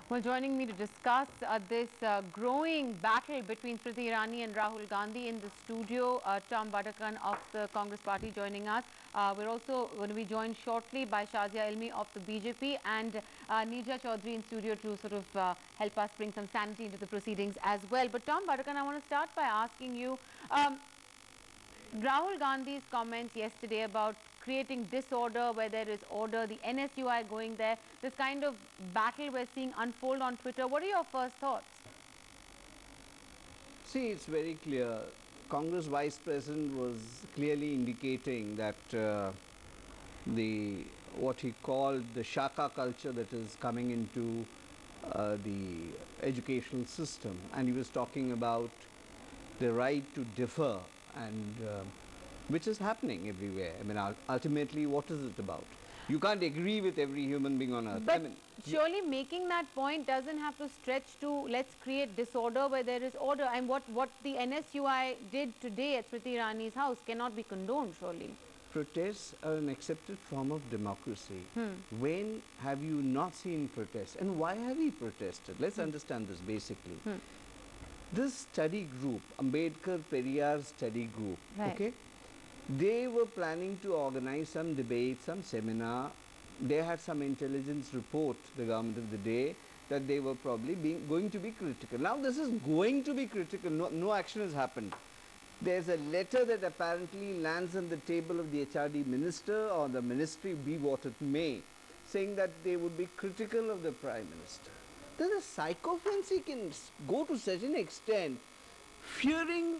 Well, joining me to discuss this growing battle between Smriti Irani and Rahul Gandhi in the studio, Tom Badakan of the Congress Party joining us. We're also going to be joined shortly by Shazia Ilmi of the BJP and Neerja Chaudhary in studio to sort of help us bring some sanity into the proceedings as well. But Tom Badakan, I want to start by asking you, Rahul Gandhi's comments yesterday about creating disorder where there is order, the NSUI going there, this kind of battle we're seeing unfold on Twitter. What are your first thoughts? See, it's very clear. Congress Vice President was clearly indicating that what he called the Shaka culture that is coming into the educational system, and he was talking about the right to differ, and which is happening everywhere. I mean, ultimately, what is it about? You can't agree with every human being on earth. But surely making that point doesn't have to stretch to let's create disorder where there is order. And what the NSUI did today at Smriti Irani's house cannot be condoned, surely. Protests are an accepted form of democracy. When have you not seen protests? And why have we protested? Let's understand this basically. This study group, Ambedkar Periyar study group, okay? They were planning to organize some debate, some seminar. They had some intelligence report, the government of the day, that they were probably going to be critical. Now this is going to be critical, no action has happened. There's a letter that apparently lands on the table of the HRD minister or the ministry, be what it may, saying that they would be critical of the Prime Minister. Then the psychophancy can go to such an extent, fearing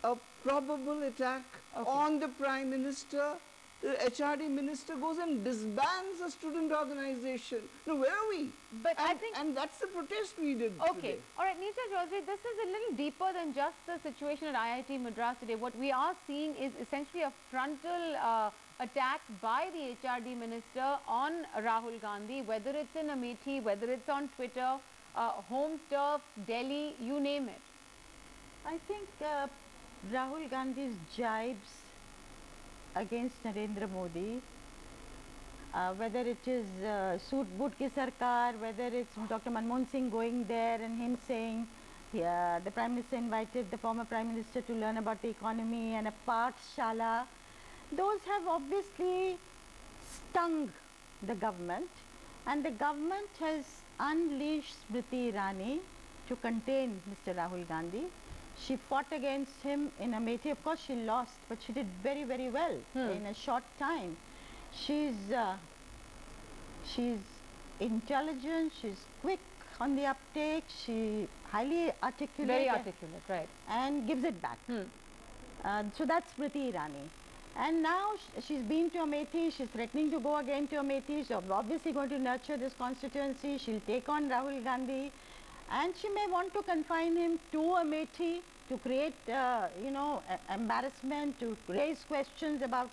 a probable attack on the Prime Minister. The HRD minister goes and disbands a student organization. Now, where are we? But I think, and that's the protest we did today. All right, Neerja Chaudhary, this is a little deeper than just the situation at IIT Madras today. What we are seeing is essentially a frontal attack by the HRD minister on Rahul Gandhi, whether it's in Amethi, whether it's on Twitter, home turf, Delhi, you name it. I think Rahul Gandhi's jibes against Narendra Modi, whether it is Soot Boot Ki Sarkar, whether it's Dr. Manmohan Singh going there and him saying the Prime Minister invited the former Prime Minister to learn about the economy and a Pathshala, those have obviously stung the government, and the government has unleashed Smriti Irani to contain Mr. Rahul Gandhi. She fought against him in Amethi. Of course, she lost, but she did very, very well in a short time. She's intelligent, she's quick on the uptake, she highly articulate. Very articulate, right. And gives it back. So that's Smriti Irani. And now she's been to Amethi, she's threatening to go again to Amethi. She's obviously going to nurture this constituency. She'll take on Rahul Gandhi. And she may want to confine him to Amethi to create, embarrassment, to raise questions about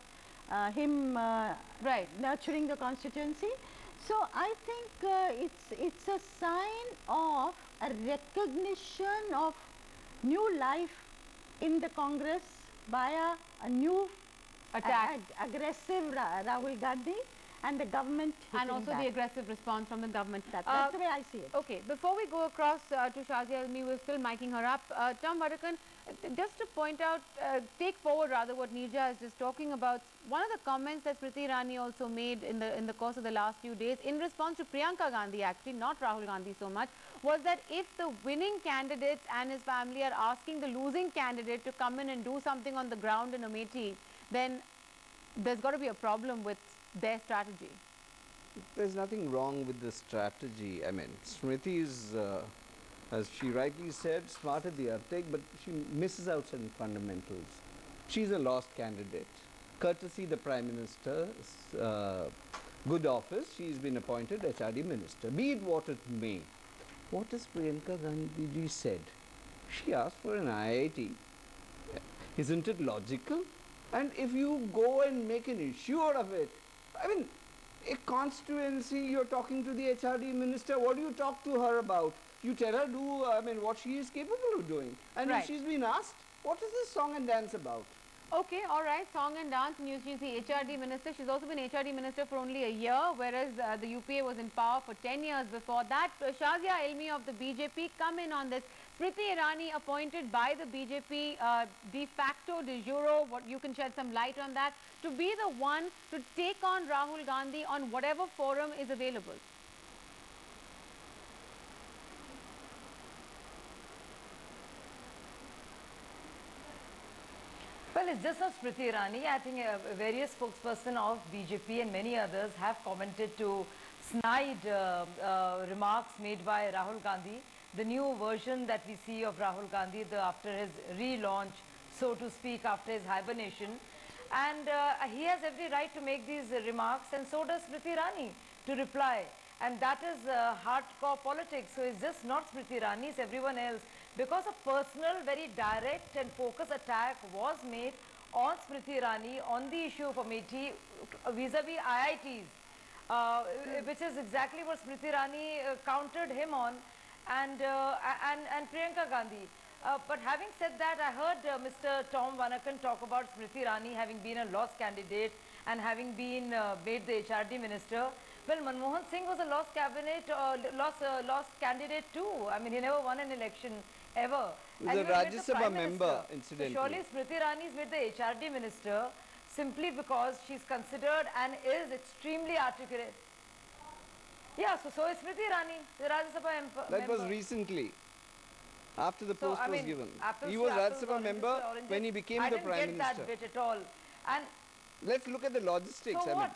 him nurturing the constituency. So I think it's a sign of a recognition of new life in the Congress via a new aggressive Rahul Gandhi. And the government and also the aggressive response from the government. That's the way I see it. Okay, before we go across to Shazia Ilmi, we're still miking her up. Tom Badakan, just to point out, take forward rather what Neerja is just talking about, one of the comments that Smriti Irani also made in the course of the last few days in response to Priyanka Gandhi, actually, not Rahul Gandhi so much, was that if the winning candidate and his family are asking the losing candidate to come in and do something on the ground in Amethi, then there's got to be a problem with their strategy. There's nothing wrong with the strategy. I mean, Smriti is, as she rightly said, smart at the uptake, but she misses out certain fundamentals. She's a lost candidate. Courtesy the Prime Minister's good office, she's been appointed HRD Minister. Be it what it may. What has Priyanka Gandhi said? She asked for an IIT. Isn't it logical? And if you go and make an issue out of it, I mean, a constituency, you're talking to the HRD minister, what do you talk to her about? You tell her what she is capable of doing. And if she's been asked, what is this song and dance about? Okay, all right. Song and dance. And she's the HRD minister. She's also been HRD minister for only a year, whereas the UPA was in power for 10 years before that. Shazia Ilmi of the BJP come in on this. Smriti Irani appointed by the BJP de facto de jure. What you can shed some light on that, to be the one to take on Rahul Gandhi on whatever forum is available. Well, it's just not Smriti Irani. I think various spokesperson of BJP and many others have commented to snide remarks made by Rahul Gandhi. The new version that we see of Rahul Gandhi after his relaunch, so to speak, after his hibernation. And he has every right to make these remarks, and so does Smriti Irani to reply. And that is hardcore politics. So it's just not Smriti Irani, it's everyone else. Because a personal, very direct and focused attack was made on Smriti Irani on the issue of Amethi vis-a-vis IITs, which is exactly what Smriti Irani countered him on, and Priyanka Gandhi. But having said that, I heard Mr. Tom Vanakan talk about Smriti Irani having been a lost candidate and having been made the HRD minister. Well, Manmohan Singh was a lost candidate too. I mean, he never won an election ever. He was a Rajya Sabha member, incidentally. So surely Smriti Irani is made the HRD minister simply because she's considered and is extremely articulate. Yeah, so is Smriti Irani, the Rajya Sabha member. That was recently, after the post was given. He was Rajya Sabha member when he became the Prime Minister. I didn't get that bit at all. And let's look at the logistics. So what?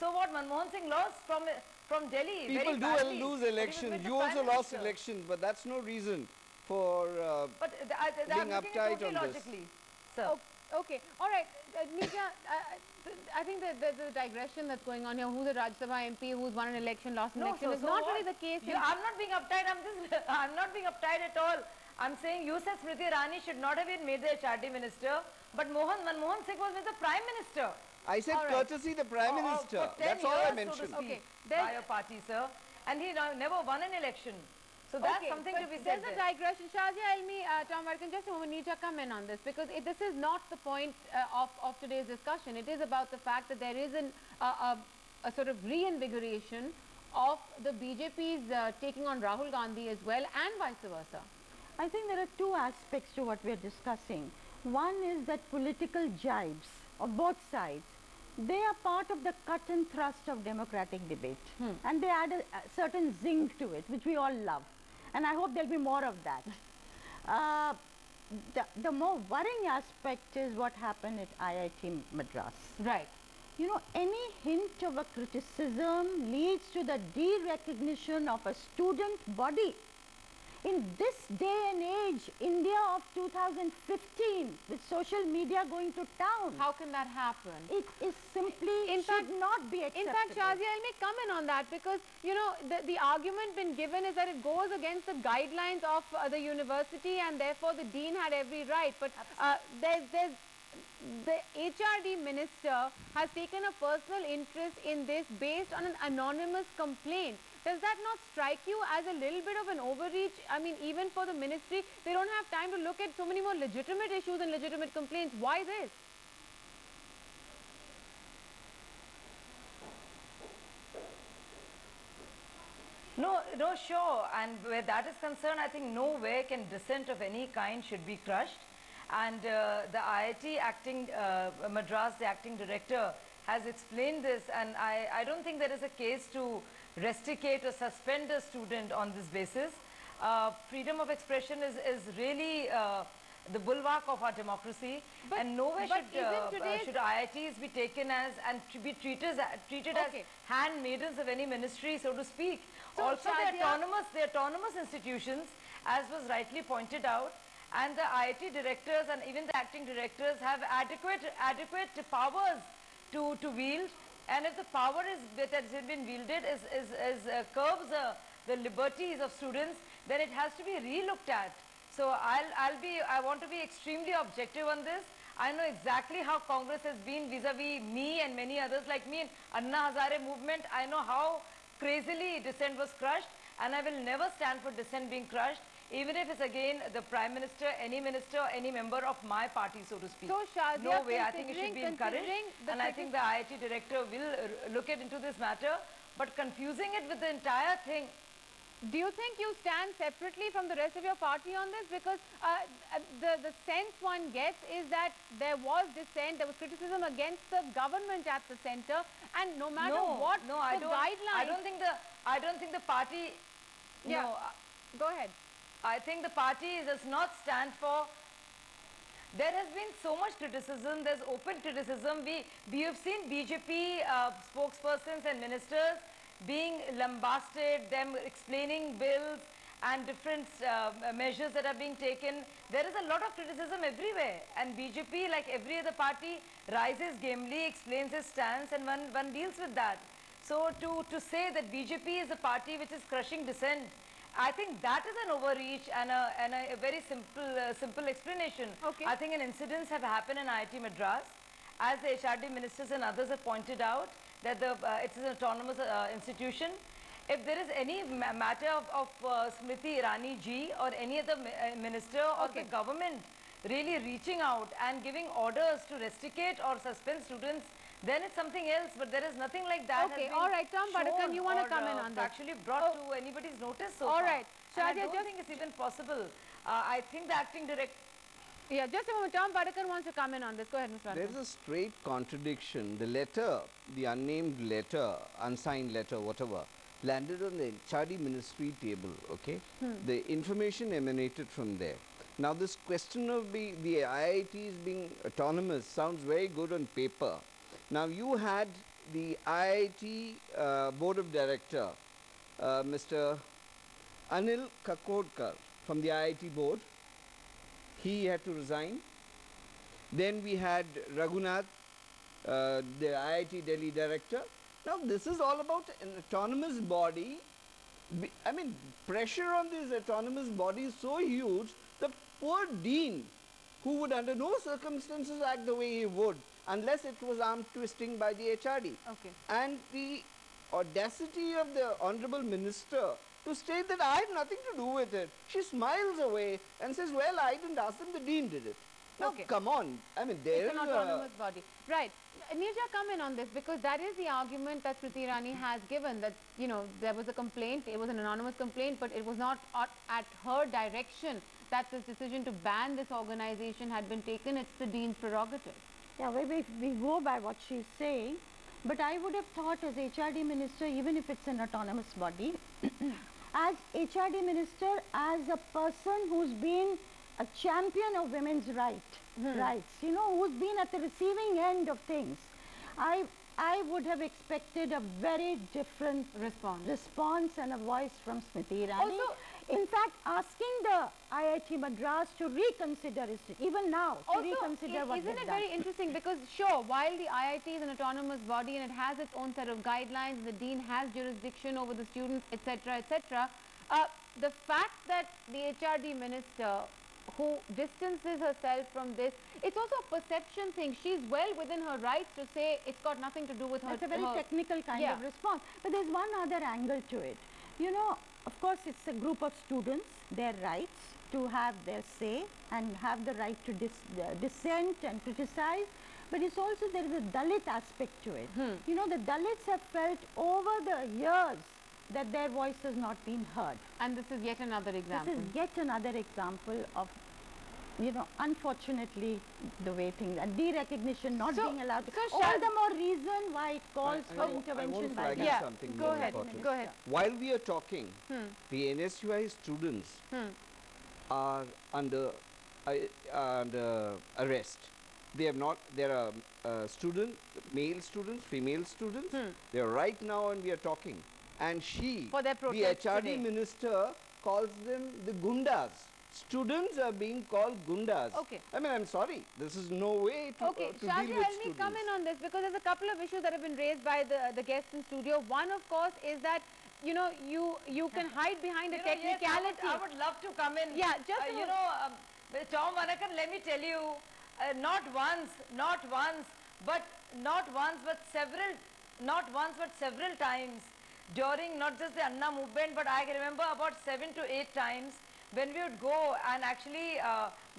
So what? Manmohan Singh lost from Delhi. People do lose elections. You also lost elections, but that's no reason for being uptight on this. Sir. Okay, all right. Nisha, I think that the digression that's going on here, who's a Rajya Sabha MP, who's won an election, lost an election, is not really the case. I'm not being uptight. I'm not being uptight at all. I'm saying you said Smriti Irani should not have been made the HRD minister, but Manmohan Singh was made the Prime Minister. I said courtesy the Prime Minister. That's all I mentioned. So to speak, by your party, sir. And he never won an election. So that's something to be said. There's a digression. Shazia Ilmi, Tom Varkan, just a moment, need to come in on this, because this is not the point of today's discussion. It is about the fact that there is a sort of reinvigoration of the BJP's taking on Rahul Gandhi as well, and vice versa. I think there are two aspects to what we are discussing. One is that political jibes of both sides, they are part of the cut and thrust of democratic debate. And they add a certain zing to it, which we all love. And I hope there will be more of that. The more worrying aspect is what happened at IIT Madras. Right. You know, any hint of a criticism leads to the de-recognition of a student body. In this day and age, India of 2015, with social media going to town. How can that happen? It is simply should not be acceptable. In fact, Shazia, I may come in on that, because, you know, the argument been given is that it goes against the guidelines of the university, and therefore the dean had every right. But the HRD minister has taken a personal interest in this based on an anonymous complaint. Does that not strike you as a little bit of an overreach? I mean, even for the ministry, they don't have time to look at so many more legitimate issues and legitimate complaints. Why this? No, sure. And where that is concerned, I think nowhere can dissent of any kind should be crushed. And the IIT acting, Madras, the acting director, has explained this. And I don't think there is a case to rusticate or suspend a student on this basis. Freedom of expression is really the bulwark of our democracy, and nowhere should IITs be taken as and be treated as handmaidens of any ministry, so to speak. So also, the autonomous institutions, as was rightly pointed out, and the IIT directors and even the acting directors have adequate powers to wield. And if the power that has been wielded curbs the liberties of students, then it has to be re-looked at. So I want to be extremely objective on this. I know exactly how Congress has been vis-a-vis me and many others like me in Anna Hazare movement. I know how crazily dissent was crushed, and I will never stand for dissent being crushed. even if it's again the Prime Minister, any minister, any member of my party, so to speak. So, Shazia, no way, I think it should be encouraged, and I think the IIT director will look into this matter, but confusing it with the entire thing. Do you think you stand separately from the rest of your party on this? Because the sense one gets is that there was dissent, there was criticism against the government at the centre, and no matter what the guidelines... I don't think the party... Yeah, no, go ahead. I think the party does not stand for... There has been so much criticism, there's open criticism. We have seen BJP spokespersons and ministers being lambasted, them explaining bills and different measures that are being taken. There is a lot of criticism everywhere, and BJP, like every other party, rises gamely, explains its stance, and one deals with that. So to say that BJP is a party which is crushing dissent, I think that is an overreach and a very simple explanation. Okay. I think an incidents have happened in IIT Madras, as the HRD ministers and others have pointed out, that it is an autonomous institution. If there is any matter of Smriti Irani ji or any other minister or the government really reaching out and giving orders to rusticate or suspend students, then it's something else, but there is nothing like that. Okay, all right, Tom Badakan, you want to come in on this? Actually brought to anybody's notice so all far. right. I don't think it's even possible. I think the acting director... Yeah, just a moment. Tom Badakan wants to come in on this. Go ahead, Mr. Badakan. There's a straight contradiction. The letter, the unnamed letter, unsigned letter, whatever, landed on the HRD ministry table, okay? The information emanated from there. Now, this question of the IITs being autonomous sounds very good on paper. Now, you had the IIT Board of Director, Mr. Anil Kakodkar from the IIT Board. He had to resign. Then we had Raghunath, the IIT Delhi Director. Now, this is all about an autonomous body. I mean, pressure on this autonomous body is so huge, the poor dean, who would under no circumstances act the way he would, unless it was arm twisting by the HRD. Okay. And the audacity of the Honorable Minister to state that I have nothing to do with it. She smiles away and says, well, I didn't ask them, the dean did it. Now, come on. I mean, there is an autonomous body. Right. Nirja, come in on this, because that is the argument that Smriti Irani has given, that, you know, there was a complaint, it was an anonymous complaint, but it was not at her direction that this decision to ban this organization had been taken. It's the dean's prerogative. Yeah, we go by what she's saying, but I would have thought as HRD minister, even if it's an autonomous body, as HRD minister, as a person who's been a champion of women's rights, you know, who's been at the receiving end of things, I would have expected a very different response and a voice from Smriti Irani. Also, in fact, asking the IIT Madras to reconsider, even now, to reconsider what they've done. Isn't it very interesting, because sure, while the IIT is an autonomous body and it has its own set of guidelines, the dean has jurisdiction over the students, etc., etc., the fact that the HRD minister, who distances herself from this, it's also a perception thing. She's well within her rights to say it's got nothing to do with her. That's a very technical kind of response. But there's one other angle to it. You know, of course, it's a group of students, their rights to have their say and have the right to dissent and criticize. But it's also, there is a Dalit aspect to it. You know, the Dalits have felt over the years that their voice has not been heard. And this is yet another example. This is yet another example of, you know, unfortunately, the way things, and derecognition not being allowed. All the more reason why it calls for intervention by the... something go ahead. Go ahead. While we are talking, the NSUI students are under arrest. They have not, there are students, male students, female students, they are right now and we are talking. And she, the HRD minister, calls them the gundas. Students are being called gundas. Okay. I mean, I'm sorry. This is no way to, okay. to deal with students. Let me come in on this, because there's a couple of issues that have been raised by the guests in studio. One, of course, is that, you know, you can hide behind a technicality. Yes, I would love to come in. Yeah, just you know, Tom Badakan, let me tell you, not once, but several times during not just the Anna movement, but I remember about 7 to 8 times when we would go and actually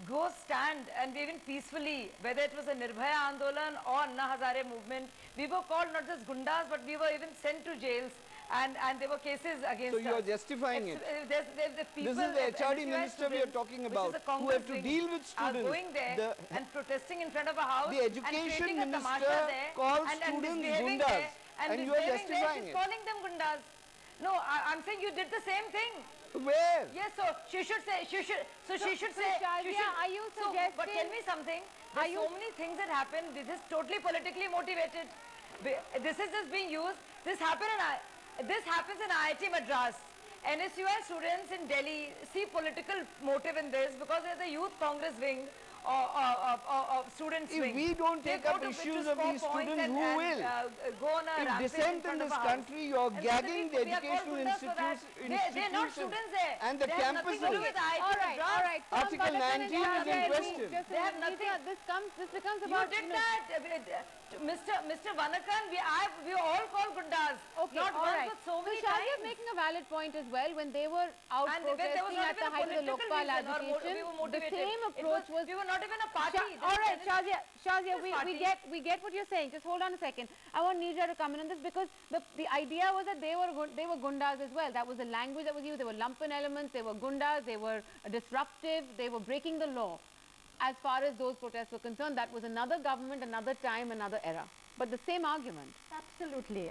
go stand and even peacefully, whether it was a Nirbhaya Andolan or Anna Hazare movement, we were called not just gundas, but we were even sent to jails. And there were cases against us. So you are justifying it. The people, this is the HRD minister we are talking about, who have to deal with students. Going there and protesting in front of a house. The education minister calls students gundas, and you are justifying it. She's calling them gundas. No, I'm saying you did the same thing. Where? Yes, so she should say, she should say. Shazia, are you suggesting? But tell me something. There's so many things that happen. This is totally politically motivated. This is just being used. This happens in IIT Madras. NSUI students in Delhi see political motive in this because they're the youth Congress wing or students wing. If we don't take up issues of these students, who will? Go on a if dissent in this country, you are gagging the educational institutions. They're not students there. And the campuses. All right. Article 19 is in question. They have nothing. This becomes about. You did that, Mr. Vanakan. We all call gundas. Okay, not all once, right. but so many Shazia is times. making a valid point as well. When they were out protesting at the height of the Lokpal agitation, the same approach was. We were not even a party. All right, Shazia, we get what you're saying. Just hold on a second. I want Neerja to come in on this because the idea was that they were gundas as well. That was the language that was used. They were lumpen elements. They were gundas. They were disruptive. They were breaking the law. As far as those protests were concerned, that was another government, another time, another era. But the same argument. Absolutely,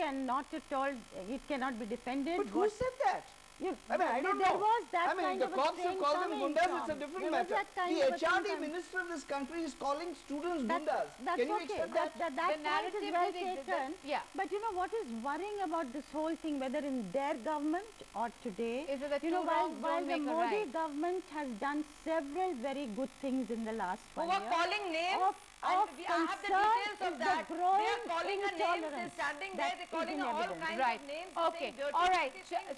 and not at all, it cannot be defended. But who said that? I mean, I don't know. There was that kind of the cops have called them gundas, it's a different matter. The HRD minister of this country is calling students gundas. That's Can you okay. accept that? That point is well taken. Yeah. But you know what is worrying about this whole thing, whether in their government or today, Is that you know, while the make a Modi right. government has done several very good things in the last 1 Who year. were calling names? Of I have the details of that. They are calling a name, they're standing there, they're calling all kinds Right. of names. Okay. All right.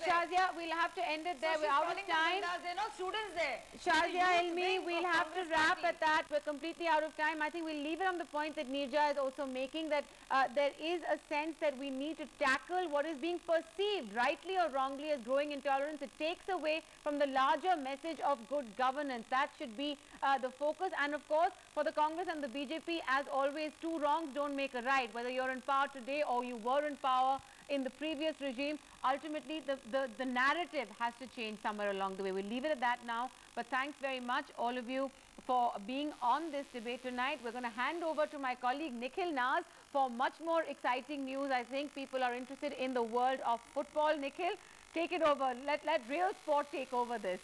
Shazia, we'll have to end it there. We're out of time. They're not students there. Shazia, Ilmi, we'll have to wrap at that. We're completely out of time. I think we'll leave it on the point that Neerja is also making, that there is a sense that we need to tackle what is being perceived, rightly or wrongly, as growing intolerance. It takes away from the larger message of good governance. That should be the focus. And of course, for the Congress and the BJP, as always, two wrongs don't make a right. Whether you're in power today or you were in power in the previous regime, ultimately the narrative has to change somewhere along the way. We'll leave it at that now. But thanks very much, all of you, for being on this debate tonight. We're going to hand over to my colleague Nikhil Naz for much more exciting news. I think people are interested in the world of football. Nikhil, take it over. Let real sport take over this.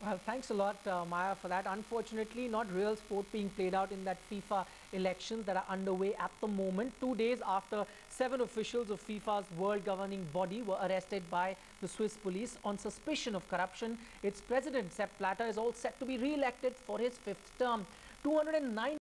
Well, thanks a lot, Maya, for that. Unfortunately, not real sport being played out in that FIFA elections that are underway at the moment. 2 days after 7 officials of FIFA's world governing body were arrested by the Swiss police on suspicion of corruption. Its president, Sepp Blatter, is all set to be re-elected for his 5th term. 209